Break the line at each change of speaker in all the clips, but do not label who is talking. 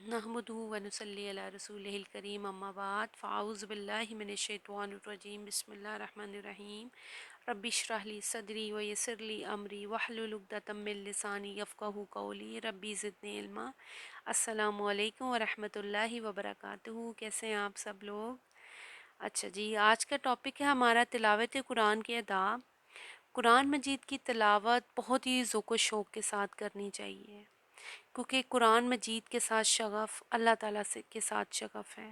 नहमदुहु व नुसल्ली अला रसूलिहिल करीम अम्मा बाद फ़ाऊज़ु बिल्लाहि मिनश शैतानिर रजीम बिस्मिल्लाहिर रहमानिर रहीम रब्बि इश्रह ली सदरी व यस्सिर ली अमरी वहलुल उक़दतम मिन लिसानी यफ़क़हू क़ौली रब्बी ज़िदनी इल्मा। अस्सलामु अलैकुम व रहमतुल्लाहि व बरकातुहू। कैसे हैं आप सब लोग? अच्छा जी, आज का टॉपिक है हमारा तिलावत कुरान के अदाब। कुरान मजीद की तिलावत बहुत ही ज़ौक़ व शौक़ के साथ करनी चाहिए, क्योंकि कुरान मजीद के साथ शगफ़ अल्लाह ताला से के साथ शगफ़ है।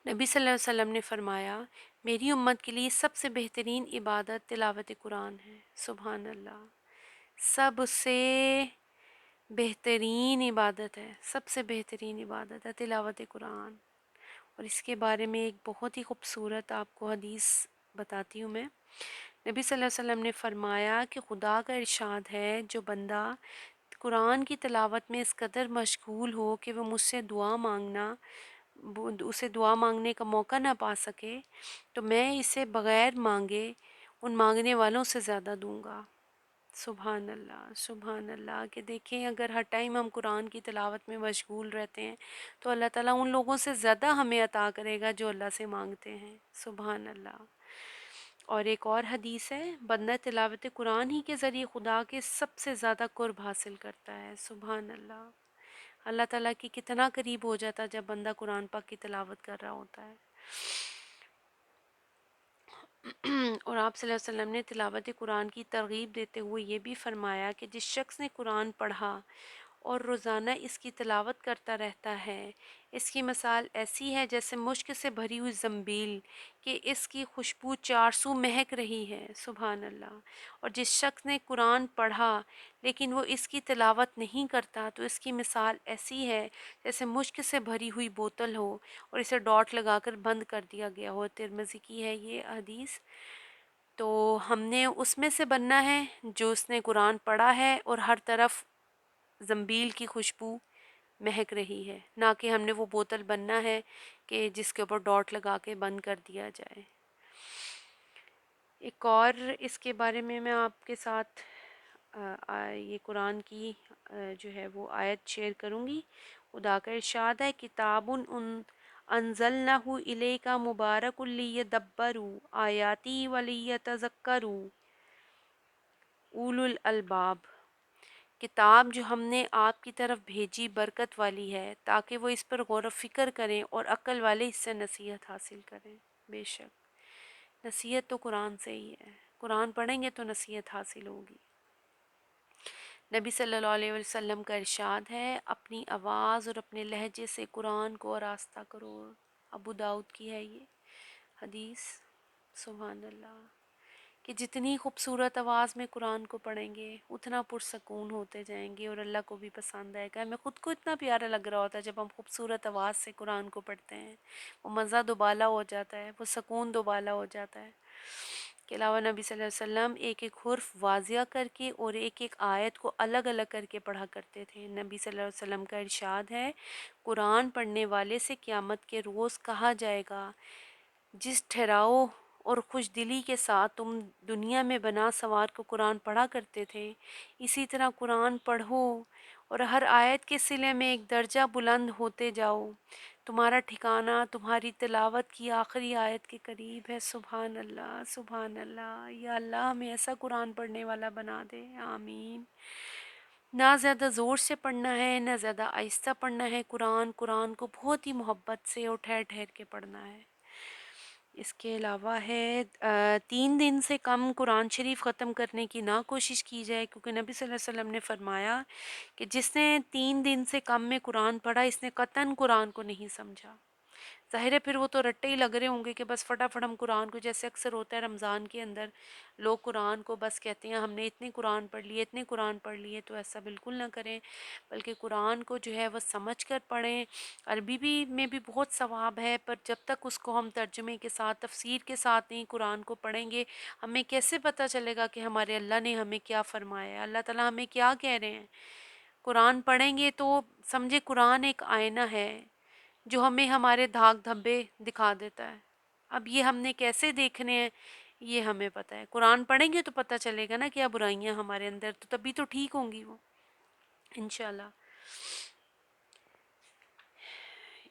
नबी सल्लल्लाहु अलैहि वसल्लम ने फरमाया, मेरी उम्मत के लिए सबसे बेहतरीन इबादत तिलावत कुरान है। सुभान अल्लाह, सबसे बेहतरीन इबादत है, सबसे बेहतरीन इबादत है तिलावत कुरान। और इसके बारे में एक बहुत ही खूबसूरत आपको हदीस बताती हूँ मैं। नबी सल्लल्लाहु अलैहि वसल्लम ने फरमाया कि खुदा का इरशाद है, जो बंदा कुरान की तिलावत में इस कदर मशगूल हो कि वो मुझसे दुआ मांगना उसे दुआ मांगने का मौका ना पा सके, तो मैं इसे बग़ैर मांगे उन मांगने वालों से ज़्यादा दूंगा। सुभान अल्लाह, सुभान अल्लाह। कि देखें, अगर हर टाइम हम कुरान की तिलावत में मशगूल रहते हैं तो अल्लाह ताला उन लोगों से ज़्यादा हमें अता करेगा जो अल्लाह से मांगते हैं। सुभान अल्लाह। और एक और हदीस है, बंदा तिलावत कुरान ही के ज़रिए खुदा के सबसे ज़्यादा कुर्ब हासिल करता है। सुभान अल्लाह। अल्लाह ताला की कितना करीब हो जाता है जब बंदा कुरान पाक की तिलावत कर रहा होता है। और आप सल्लल्लाहु अलैहि वसल्लम ने तिलावत कुरान की तरगीब देते हुए ये भी फरमाया कि जिस शख्स ने कुरान पढ़ा और रोज़ाना इसकी तिलावत करता रहता है, इसकी मिसाल ऐसी है जैसे मुश्क से भरी हुई ज़ंबील कि इसकी खुशबू चारसू महक रही है। सुभान अल्लाह। और जिस शख्स ने कुरान पढ़ा लेकिन वो इसकी तिलावत नहीं करता, तो इसकी मिसाल ऐसी है जैसे मुश्क से भरी हुई बोतल हो और इसे डॉट लगाकर बंद कर दिया गया हो। तिरमिज़ी की है ये हदीस। तो हमने उसमें से बनना है जो उसने कुरान पढ़ा है और हर तरफ ज़ंबील की खुशबू महक रही है, ना कि हमने वो बोतल बनना है कि जिसके ऊपर डॉट लगा के बंद कर दिया जाए। एक और इसके बारे में मैं आपके साथ ये कुरान की जो है वो आयत शेयर करूँगी। खुदा का इरशाद है, किताबुन उन अनज़लनाहु इलैका मुबारकुल लियदब्बरू आयाती व लियतज़क्करू उलुल अलबाब। किताब जो हमने आपकी तरफ भेजी बरकत वाली है, ताकि वो इस पर गौर व फिक्र करें और अक्ल वाले इससे नसीहत हासिल करें। बेशक नसीहत तो कुरान से ही है, कुरान पढ़ेंगे तो नसीहत हासिल होगी। नबी सल्लल्लाहु अलैहि वसल्लम का इरशाद है, अपनी आवाज़ और अपने लहजे से कुरान को आरास्ता करो। अबू दाऊद की है ये हदीस। सुभान अल्लाह। कि जितनी खूबसूरत आवाज़ में कुरान को पढ़ेंगे उतना पुरसकून होते जाएंगे और अल्लाह को भी पसंद आएगा। हमें ख़ुद को इतना प्यारा लग रहा होता है जब हम खूबसूरत आवाज़ से कुरान को पढ़ते हैं। वो मज़ा दोबाला हो जाता है, वो सुकून दोबाला हो जाता है। के अलावा नबी सल्लल्लाहु अलैहि वसल्लम एक एक हुर्फ वाजिया करके और एक एक आयत को अलग अलग करके पढ़ा करते थे। नबी सल्लल्लाहु अलैहि वसल्लम का इरशाद है, कुरान पढ़ने वाले से क़यामत के रोज़ कहा जाएगा, जिस ठहराव और खुश दिली के साथ तुम दुनिया में बना सवार को कुरान पढ़ा करते थे, इसी तरह कुरान पढ़ो और हर आयत के सिले में एक दर्जा बुलंद होते जाओ। तुम्हारा ठिकाना तुम्हारी तिलावत की आखिरी आयत के करीब है। सुभान अल्लाह, सुभान अल्लाह। या अल्लाह हमें ऐसा कुरान पढ़ने वाला बना दे, आमीन। ना ज़्यादा ज़ोर से पढ़ना है, ना ज़्यादा आहिस्ता पढ़ना है। कुरान को बहुत ही मोहब्बत से और ठहर ठहर के पढ़ना है। इसके अलावा है 3 दिन से कम कुरान शरीफ ख़त्म करने की ना कोशिश की जाए, क्योंकि नबी सल्लल्लाहु अलैहि वसल्लम ने फरमाया कि जिसने 3 दिन से कम में कुरान पढ़ा, इसने कतन कुरान को नहीं समझा। ज़ाहिर है फिर वो तो रट्टे ही लग रहे होंगे कि बस फटाफट हम कुरान को, जैसे अक्सर होता है रमज़ान के अंदर लोग कुरान को बस कहते हैं हमने इतने कुरान पढ़ लिए, इतने कुरान पढ़ लिए। तो ऐसा बिल्कुल ना करें, बल्कि कुरान को जो है वह समझ कर पढ़ें। अरबी भी में भी बहुत सवाब है, पर जब तक उसको हम तर्जुमे के साथ, तफसीर के साथ नहीं कुरान को पढ़ेंगे, हमें कैसे पता चलेगा कि हमारे अल्लाह ने हमें क्या फ़रमाया है, अल्लाह ताला हमें क्या कह रहे हैं। कुरान पढ़ेंगे तो समझे कुरान एक आईना है जो हमें हमारे दाग धब्बे दिखा देता है। अब ये हमने कैसे देखने हैं ये हमें पता है। कुरान पढ़ेंगे तो पता चलेगा ना क्या बुराइयां हमारे अंदर, तो तभी तो ठीक होंगी वो इंशाल्लाह।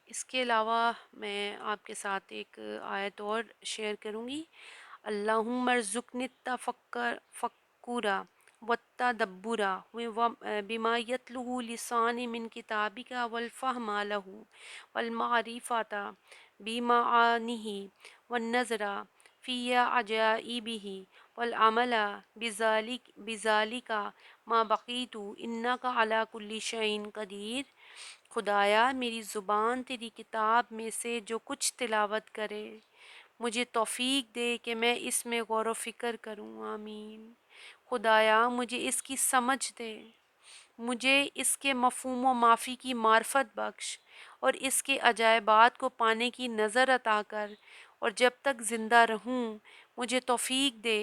اس کے علاوہ میں آپ کے ساتھ ایک آیت اور شیئر کروں گی. اللہم ارزقنی فکورا والتدبرا بما یتلوہ لسانی من کتابک والفہم لہ والمعرفۃ بمعانیہ والنظر فی عجائبہ والعمل بذالک ما بقیت انک علی کل شیء قدیر. خدایا میری زبان تیری کتاب میں سے جو کچھ تلاوت کرے مجھے توفیق دے کہ میں اس میں غور و فکر کروں. آمین. خدایا مجھے اس کی سمجھ دے، مجھے اس کے مفہوم و معافی کی معرفت بخش، اور اس کے عجائبات کو پانے کی نظر عطا کر، اور جب تک زندہ رہوں مجھے توفیق دے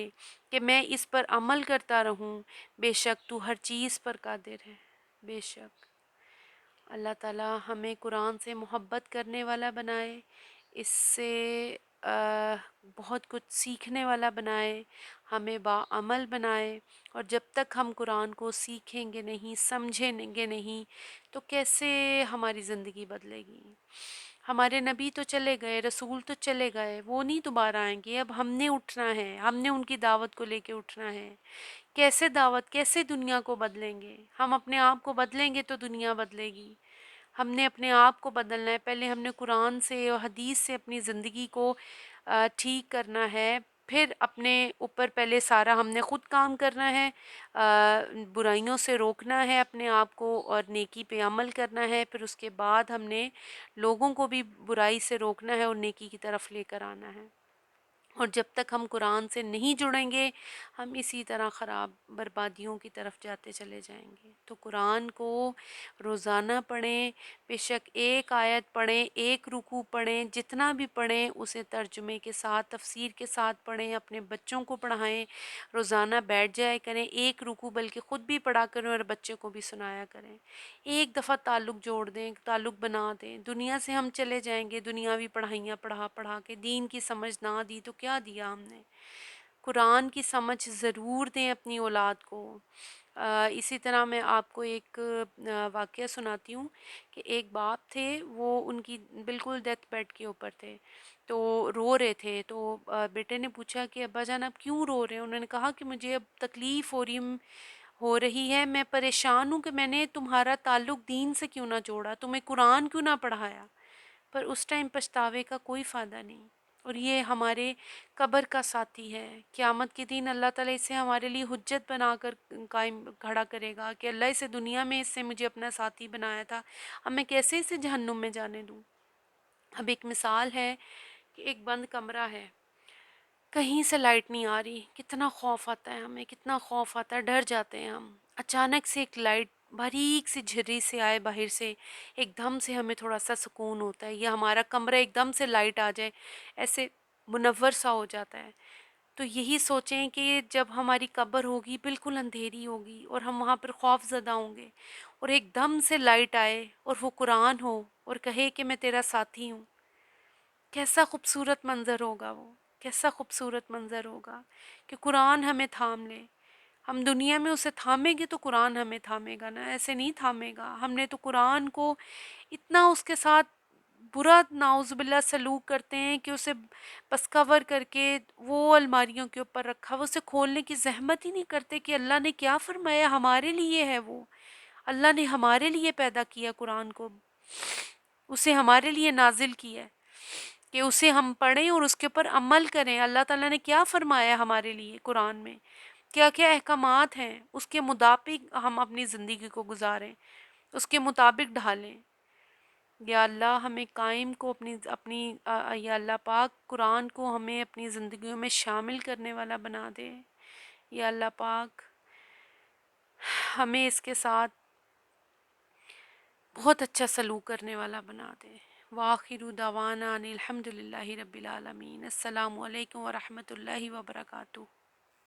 کہ میں اس پر عمل کرتا رہوں. بے شک تو ہر چیز پر قادر ہے. بے شک اللہ تعالیٰ ہمیں قرآن سے محبت کرنے والا بنائے، اس سے بہت کچھ سیکھنے والا بنائے، ہمیں باعمل بنائے. اور جب تک ہم قرآن کو سیکھیں گے نہیں، سمجھیں گے نہیں، تو کیسے ہماری زندگی بدلے گی؟ ہمارے نبی تو چلے گئے، رسول تو چلے گئے، وہ نہیں دوبارہ آئیں گے. اب ہم نے اٹھنا ہے، ہم نے ان کی دعوت کو لے کے اٹھنا ہے. کیسے دعوت، کیسے دنیا کو بدلیں گے؟ ہم اپنے آپ کو بدلیں گے تو دنیا بدلے گی. ہم نے اپنے آپ کو بدلنا ہے. پہلے ہم نے قرآن سے اور حدیث سے اپنی زندگی کو ٹھیک کرنا ہے، پھر اپنے اوپر پہلے سارا ہم نے خود کام کرنا ہے، برائیوں سے روکنا ہے اپنے آپ کو اور نیکی پہ عمل کرنا ہے. پھر اس کے بعد ہم نے لوگوں کو بھی برائی سے روکنا ہے اور نیکی کی طرف لے کر آنا ہے. اور جب تک ہم قرآن سے نہیں جڑیں گے ہم اسی طرح خراب بربادیوں کی طرف جاتے چلے جائیں گے. تو قرآن کو روزانہ پڑھیں، بے شک ایک آیت پڑھیں، ایک رکوع پڑھیں، جتنا بھی پڑھیں اسے ترجمے کے ساتھ، تفسیر کے ساتھ پڑھیں. اپنے بچوں کو پڑھائیں، روزانہ بیٹھ جائے کریں ایک رکوع، بلکہ خود بھی پڑھا کریں اور بچے کو بھی سنایا کریں. ایک دفعہ تعلق جوڑ دیں، تعلق بنا دیں. دنیا سے ہم چلے جائیں گے دنیاوی پڑھائیاں پڑھا پڑھا کے، دین کی سمجھ نہ دی تو کیا دیا ہم نے؟ قرآن کی سمجھ ضرور دیں اپنی اولاد کو. اسی طرح میں آپ کو ایک واقعہ سناتی ہوں کہ ایک باپ تھے، وہ ان کی بالکل ڈیتھ بیڈ کے اوپر تھے، تو رو رہے تھے. تو بیٹے نے پوچھا کہ ابا جان آپ کیوں رو رہے ہیں؟ انہوں نے کہا کہ مجھے اب تکلیف ہو رہی ہے، میں پریشان ہوں کہ میں نے تمہارا تعلق دین سے کیوں نہ جوڑا، تمہیں قرآن کیوں نہ پڑھایا. پر اس ٹائم پچھتاوے کا کوئی فائدہ نہیں. اور یہ ہمارے قبر کا ساتھی ہے. قیامت کے دن اللہ تعالیٰ اسے ہمارے لیے حجت بنا کر قائم کھڑا کرے گا کہ اللہ اسے دنیا میں اس سے مجھے اپنا ساتھی بنایا تھا، اب میں کیسے اسے جہنم میں جانے دوں. اب ایک مثال ہے کہ ایک بند کمرہ ہے، کہیں سے لائٹ نہیں آ رہی، کتنا خوف آتا ہے ہمیں، کتنا خوف آتا ہے، ڈر جاتے ہیں ہم. اچانک سے ایک لائٹ باریک سی جھری سے آئے باہر سے، ایک دم سے ہمیں تھوڑا سا سکون ہوتا ہے. یا ہمارا کمرہ ایک دم سے لائٹ آ جائے، ایسے منور سا ہو جاتا ہے. تو یہی سوچیں کہ جب ہماری قبر ہوگی بالکل اندھیری ہوگی اور ہم وہاں پر خوف زدہ ہوں گے، اور ایک دم سے لائٹ آئے اور وہ قرآن ہو اور کہے کہ میں تیرا ساتھی ہوں، کیسا خوبصورت منظر ہوگا وہ، کیسا خوبصورت منظر ہوگا کہ قرآن ہمیں تھام لے. ہم دنیا میں اسے تھامیں گے تو قرآن ہمیں تھامے گا نا، ایسے نہیں تھامے گا. ہم نے تو قرآن کو اتنا اس کے ساتھ برا نعوذ باللہ سلوک کرتے ہیں کہ اسے بس کور کر کے وہ الماریوں کے اوپر رکھا، وہ اسے کھولنے کی زحمت ہی نہیں کرتے کہ اللہ نے کیا فرمایا، ہمارے لیے ہے وہ. اللہ نے ہمارے لیے پیدا کیا قرآن کو، اسے ہمارے لیے نازل کیا ہے کہ اسے ہم پڑھیں اور اس کے اوپر عمل کریں. اللہ تعالیٰ نے کیا فرمایا ہمارے لیے قرآن میں، کیا کیا احکامات ہیں، اس کے مطابق ہم اپنی زندگی کو گزاریں، اس کے مطابق ڈھالیں. یا اللہ ہمیں قائم کو یا اللہ پاک قرآن کو ہمیں اپنی زندگیوں میں شامل کرنے والا بنا دے. یا اللہ پاک ہمیں اس کے ساتھ بہت اچھا سلوک کرنے والا بنا دے. وآخر دعوانا ان الحمد للہ رب العالمین. السلام علیکم ورحمۃ اللہ وبرکاتہ.